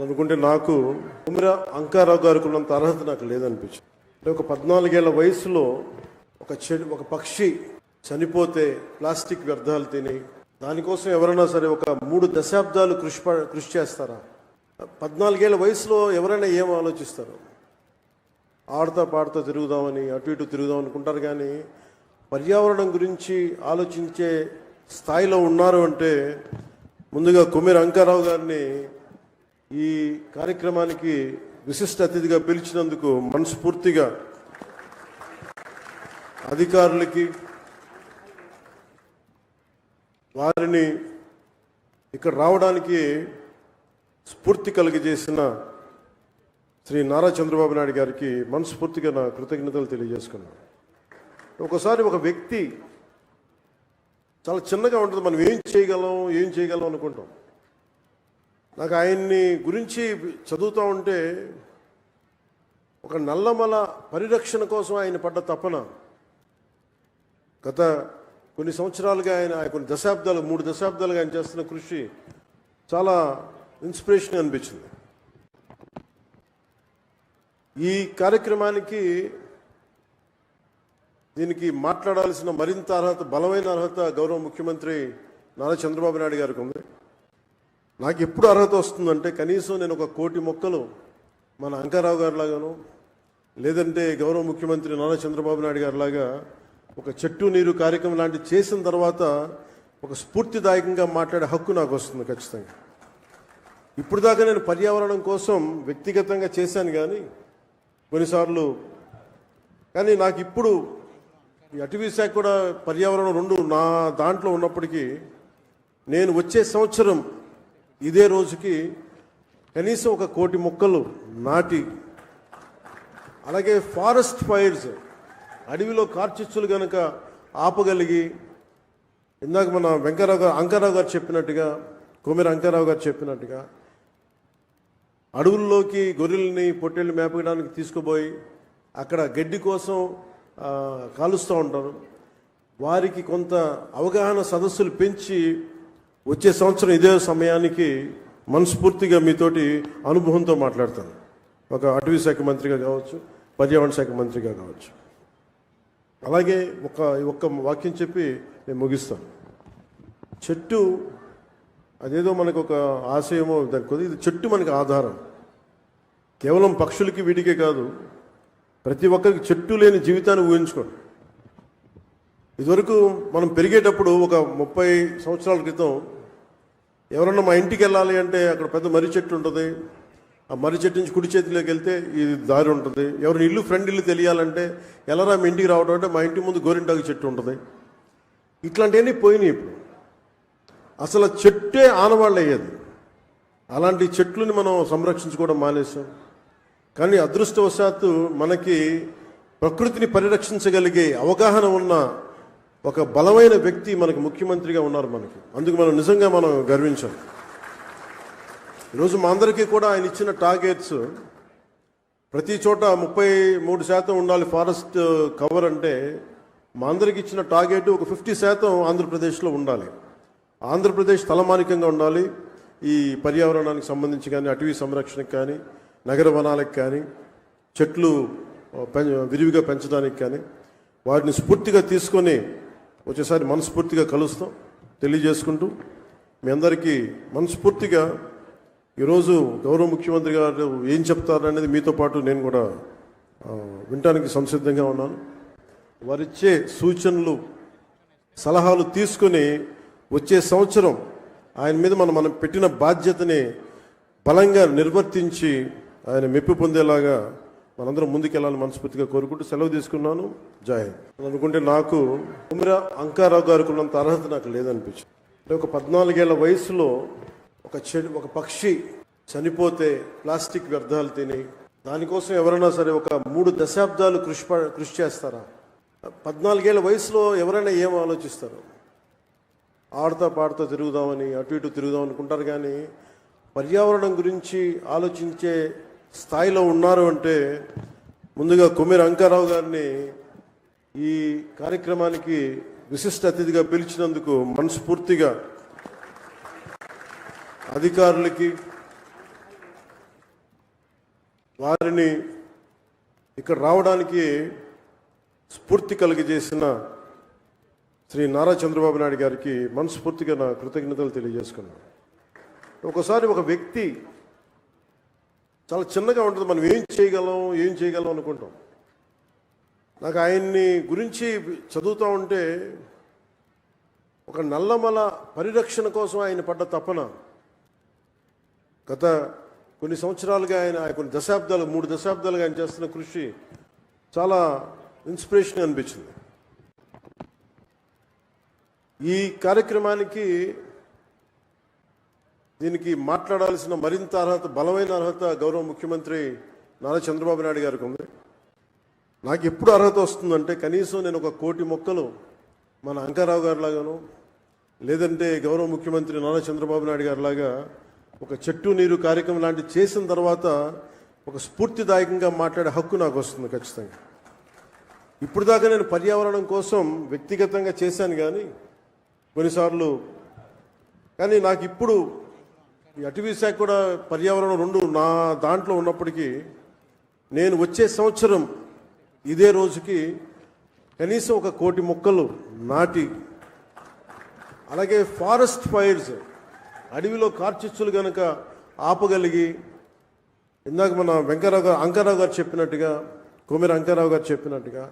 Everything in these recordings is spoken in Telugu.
అనుకుంటే నాకు కుమిర అంకారావు గారికి ఉన్నంత అర్హత నాకు లేదనిపించింది. అంటే ఒక 14 ఏళ్ల వయసులో ఒక పక్షి చనిపోతే ప్లాస్టిక్ వ్యర్థాలు తిని దానికోసం ఎవరైనా సరే ఒక 3 దశాబ్దాలు కృషి చేస్తారా? 14 ఏళ్ల వయసులో ఎవరైనా ఏం ఆలోచిస్తారు? ఆడుతా పాడుతా తిరుగుదామని అటు ఇటు తిరుగుదాం అనుకుంటారు, కానీ పర్యావరణం గురించి ఆలోచించే స్థాయిలో ఉన్నారు అంటే ముందుగా కుమిర అంకారావు గారిని ఈ కార్యక్రమానికి విశిష్ట అతిథిగా పిలిచినందుకు మనస్ఫూర్తిగా అధికారులకి, వారిని ఇక్కడ రావడానికి స్ఫూర్తి కలిగజేసిన శ్రీ నారా చంద్రబాబు నాయుడు గారికి మనస్ఫూర్తిగా నా కృతజ్ఞతలు తెలియజేసుకున్నాను. ఒకసారి ఒక వ్యక్తి చాలా చిన్నగా ఉంటుంది, మనం ఏం చేయగలం అనుకుంటాం. నాకు ఆయన్ని గురించి చదువుతూ ఉంటే ఒక నల్లమల పరిరక్షణ కోసం ఆయన పడ్డ తపన, గత కొన్ని సంవత్సరాలుగా ఆయన కొన్ని దశాబ్దాలు 3 దశాబ్దాలుగా ఆయన చేస్తున్న కృషి చాలా ఇన్స్పిరేషన్ అనిపించింది. ఈ కార్యక్రమానికి దీనికి మాట్లాడాల్సిన మరింత అర్హత, బలమైన అర్హత గౌరవ ముఖ్యమంత్రి నారా చంద్రబాబు నాయుడు గారికి ఉంది. నాకు ఎప్పుడు అర్హత వస్తుందంటే కనీసం నేను 1 కోటి మొక్కలు మన అంకారావు గారి లాగాను, లేదంటే గౌరవ ముఖ్యమంత్రి నారా చంద్రబాబు నాయుడు గారి లాగా ఒక చెట్టు నీరు కార్యక్రమం లాంటివి చేసిన తర్వాత ఒక స్ఫూర్తిదాయకంగా మాట్లాడే హక్కు నాకు వస్తుంది ఖచ్చితంగా. ఇప్పుడు దాకా నేను పర్యావరణం కోసం వ్యక్తిగతంగా చేశాను కానీ కొన్నిసార్లు, కానీ నాకు ఇప్పుడు ఈ అటవీ శాఖ కూడా పర్యావరణం 2 నా దాంట్లో ఉన్నప్పటికీ నేను వచ్చే సంవత్సరం ఇదే రోజుకి కనీసం 1 కోటి మొక్కలు నాటి, అలాగే ఫారెస్ట్ ఫైర్స్, అడవిలో కార్చిచ్చులు కనుక ఆపగలిగి, ఇందాక మన అంకారావు గారు చెప్పినట్టుగా, కుమిర అంకారావు గారు చెప్పినట్టుగా అడవుల్లోకి గొర్రెల్ని పొట్టేళ్ళు మేపడానికి తీసుకుపోయి అక్కడ గడ్డి కోసం కాలుస్తూ ఉంటారు. వారికి కొంత అవగాహన సదస్సులు పెంచి వచ్చే సంవత్సరం ఇదే సమయానికి మనస్ఫూర్తిగా మీతోటి అనుభవంతో మాట్లాడతాను. ఒక అటవీ శాఖ మంత్రిగా కావచ్చు, పర్యావరణ శాఖ మంత్రిగా కావచ్చు. అలాగే ఒక్క వాక్యం చెప్పి నేను ముగిస్తాను. చెట్టు అదేదో మనకు ఒక ఆశయమో దానికి, ఇది చెట్టు మనకి ఆధారం. కేవలం పక్షులకి వీటికే కాదు, ప్రతి ఒక్కరికి చెట్టు లేని జీవితాన్ని ఊహించుకోండి. ఇదివరకు మనం పెరిగేటప్పుడు ఒక 30 సంవత్సరాల క్రితం ఎవరన్నా మా ఇంటికి వెళ్ళాలి అంటే అక్కడ పెద్ద మర్రి చెట్టు ఉంటుంది. ఆ మర్రి చెట్టు నుంచి కుడి చేతిలోకి వెళ్తే ఇది దారి ఉంటుంది. ఎవరిని ఇల్లు ఫ్రెండ్ ఇల్లు తెలియాలంటే ఎలారా మీ ఇంటికి రావడం అంటే మా ఇంటి ముందు గోరింటాకు చెట్టు ఉంటుంది. ఇట్లాంటివన్నీ పోయినాయి. ఇప్పుడు అసలు చెట్టే ఆనవాళ్ళు అయ్యేది. అలాంటి చెట్లని మనం సంరక్షించుకోవడం మానేసాం. కానీ అదృష్టవశాత్తు మనకి ప్రకృతిని పరిరక్షించగలిగే అవగాహన ఉన్న ఒక బలమైన వ్యక్తి మనకు ముఖ్యమంత్రిగా ఉన్నారు మనకి. అందుకు మనం నిజంగా గర్వించాలి. ఈరోజు మా అందరికీ కూడా ఆయన ఇచ్చిన టార్గెట్స్, ప్రతి చోట 33% ఉండాలి ఫారెస్ట్ కవర్ అంటే, మా అందరికి ఇచ్చిన టార్గెట్ ఒక 50% ఆంధ్రప్రదేశ్లో ఉండాలి. ఆంధ్రప్రదేశ్ తలమానికంగా ఉండాలి. ఈ పర్యావరణానికి సంబంధించి కానీ, అటవీ సంరక్షణకు కానీ, నగర వనాలకు కానీ, చెట్లు విరివిగా పెంచడానికి కానీ, వాటిని స్ఫూర్తిగా తీసుకొని వచ్చేసారి మనస్ఫూర్తిగా కలుస్తాం తెలియజేసుకుంటూ, మీ అందరికీ మనస్ఫూర్తిగా ఈరోజు గౌరవ ముఖ్యమంత్రి గారు ఏం చెప్తారనేది మీతో పాటు నేను కూడా వినటానికి సంసిద్ధంగా ఉన్నాను. వారిచ్చే సూచనలు, సలహాలు తీసుకొని వచ్చే సంవత్సరం ఆయన మీద మనం పెట్టిన బాధ్యతని బలంగా నిర్వర్తించి ఆయన మెప్పు పొందేలాగా మనందరం ముందుకెళ్ళాలని మనస్ఫూర్తిగా కోరుకుంటూ సెలవు తీసుకున్నాను. జై హింద్. అనుకుంటే నాకు కుమిర అంకారావు గారికి ఉన్నంత అర్హత నాకు లేదనిపించింది. అంటే ఒక 14 ఏళ్ల వయసులో ఒక పక్షి చనిపోతే ప్లాస్టిక్ వ్యర్థాలు తిని దానికోసం ఎవరైనా సరే ఒక 3 దశాబ్దాలు కృషి చేస్తారా? 14 ఏళ్ల వయసులో ఎవరైనా ఏం ఆలోచిస్తారు? ఆడుతా పాడుతా తిరుగుదామని అటు ఇటు తిరుగుదాం అనుకుంటారు, కానీ పర్యావరణం గురించి ఆలోచించే స్థాయిలో ఉన్నారు అంటే ముందుగా కుమిర అంకారావు గారిని ఈ కార్యక్రమానికి విశిష్ట అతిథిగా పిలిచినందుకు మనస్ఫూర్తిగా అధికారులకి, వారిని ఇక్కడ రావడానికి స్ఫూర్తి కలిగజేసిన శ్రీ నారా చంద్రబాబు నాయుడు గారికి మనస్ఫూర్తిగా నా కృతజ్ఞతలు తెలియజేసుకున్నాను. ఒకసారి ఒక వ్యక్తి చాలా చిన్నగా ఉంటుంది, మనం ఏం చేయగలం అనుకుంటాం. నాకు ఆయన్ని గురించి చదువుతూ ఉంటే ఒక నల్లమల పరిరక్షణ కోసం ఆయన పడ్డ తపన, గత కొన్ని సంవత్సరాలుగా ఆయన కొన్ని దశాబ్దాలు 3 దశాబ్దాలుగా ఆయన చేస్తున్న కృషి చాలా ఇన్స్పిరేషన్ అనిపించింది. ఈ కార్యక్రమానికి దీనికి మాట్లాడాల్సిన మరింత అర్హత, బలమైన అర్హత గౌరవ ముఖ్యమంత్రి నారా చంద్రబాబు నాయుడు గారికి ఉంది. నాకు ఎప్పుడు అర్హత వస్తుందంటే కనీసం నేను 1 కోటి మొక్కలు మన అంకారావు గారి లాగాను, లేదంటే గౌరవ ముఖ్యమంత్రి నారా చంద్రబాబు నాయుడు గారి లాగా ఒక చెట్టు నీరు కార్యక్రమం లాంటివి చేసిన తర్వాత ఒక స్ఫూర్తిదాయకంగా మాట్లాడే హక్కు నాకు వస్తుంది ఖచ్చితంగా. ఇప్పుడు దాకా నేను పర్యావరణం కోసం వ్యక్తిగతంగా చేశాను కొన్నిసార్లు, కానీ నాకు ఇప్పుడు ఈ అటవీ శాఖ కూడా పర్యావరణం 2 నా దాంట్లో ఉన్నప్పటికీ నేను వచ్చే సంవత్సరం ఇదే రోజుకి కనీసం 1 కోటి మొక్కలు నాటి, అలాగే ఫారెస్ట్ ఫైర్స్, అడవిలో కార్చిచ్చులు కనుక ఆపగలిగి, ఇందాక మన అంకారావు గారు చెప్పినట్టుగా, కొమెర అంకారావు గారు చెప్పినట్టుగా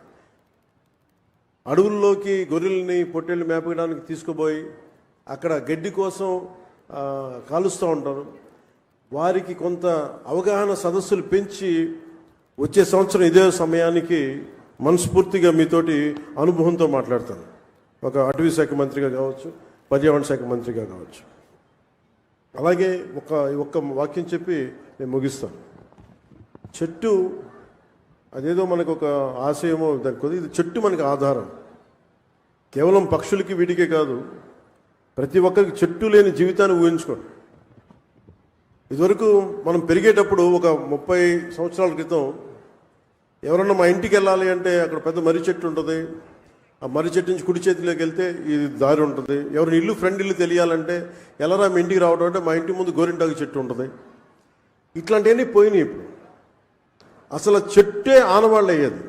అడవుల్లోకి గొర్రెల్ని పొట్టేళ్ళు మేపడానికి తీసుకుపోయి అక్కడ గడ్డి కోసం కాలుస్తూ ఉంటారు. వారికి కొంత అవగాహన సదస్సులు పెంచి వచ్చే సంవత్సరం ఇదే సమయానికి మనస్ఫూర్తిగా మీతోటి అనుభవంతో మాట్లాడతాను. ఒక అటవీ శాఖ మంత్రిగా కావచ్చు, పర్యావరణ శాఖ మంత్రిగా కావచ్చు. అలాగే ఒక్క వాక్యం చెప్పి నేను ముగిస్తాను. చెట్టు అదేదో మనకు ఒక ఆశయమో దానికి, ఇది చెట్టు మనకు ఆధారం. కేవలం పక్షులకి వీటికే కాదు, ప్రతి ఒక్కరికి చెట్టు లేని జీవితాన్ని ఊహించుకోండి. ఇదివరకు మనం పెరిగేటప్పుడు ఒక 30 సంవత్సరాల క్రితం ఎవరన్నా మా ఇంటికి వెళ్ళాలి అంటే అక్కడ పెద్ద మర్రి చెట్టు ఉంటుంది. ఆ మర్రి చెట్టు నుంచి కుడి చేతిలోకి వెళ్తే ఈ దారి ఉంటుంది. ఎవరిని ఇల్లు ఫ్రెండ్ ఇల్లు తెలియాలంటే ఎలారా మీ ఇంటికి రావడం అంటే మా ఇంటి ముందు గోరింటాకు చెట్టు ఉంటుంది. ఇట్లాంటివన్నీ పోయినాయి. ఇప్పుడు అసలు చెట్టే ఆనవాళ్ళు అయ్యేది.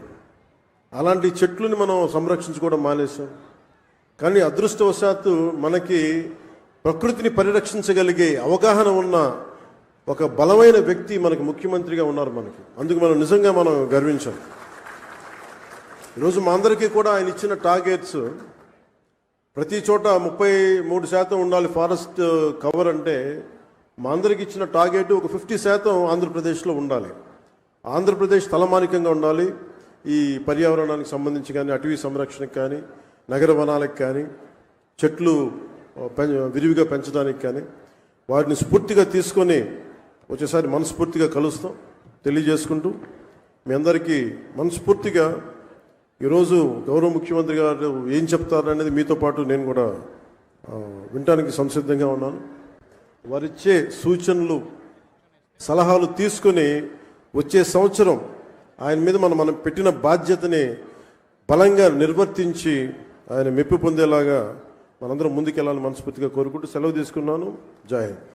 అలాంటి చెట్లని మనం సంరక్షించుకోవడం మానేసాం. కానీ అదృష్టవశాత్తు మనకి ప్రకృతిని పరిరక్షించగలిగే అవగాహన ఉన్న ఒక బలమైన వ్యక్తి మనకి ముఖ్యమంత్రిగా ఉన్నారు మనకి. అందుకు మనం నిజంగా గర్వించాలి. ఈరోజు మా అందరికీ కూడా ఆయన ఇచ్చిన టార్గెట్స్, ప్రతి చోట 33% ఉండాలి ఫారెస్ట్ కవర్ అంటే, మా అందరికి ఇచ్చిన టార్గెట్ ఒక 50% ఆంధ్రప్రదేశ్లో ఉండాలి. ఆంధ్రప్రదేశ్ తలమానికంగా ఉండాలి. ఈ పర్యావరణానికి సంబంధించి కానీ, అటవీ సంరక్షణకు కానీ, నగర వనాలకు కానీ, చెట్లు విరివిగా పెంచడానికి కానీ, వాటిని స్ఫూర్తిగా తీసుకొని వచ్చేసారి మనస్ఫూర్తిగా కలుస్తాం తెలియజేసుకుంటూ, మీ అందరికీ మనస్ఫూర్తిగా ఈరోజు గౌరవ ముఖ్యమంత్రి గారు ఏం చెప్తారనేది మీతో పాటు నేను కూడా వినటానికి సంసిద్ధంగా ఉన్నాను. వారిచ్చే సూచనలు, సలహాలు తీసుకొని వచ్చే సంవత్సరం ఆయన మీద మనం పెట్టిన బాధ్యతని బలంగా నిర్వర్తించి ఆయన మెప్పు పొందేలాగా మనందరం ముందుకెళ్ళాలని మనస్ఫూర్తిగా కోరుకుంటూ సెలవు తీసుకున్నాను. జై హింద్.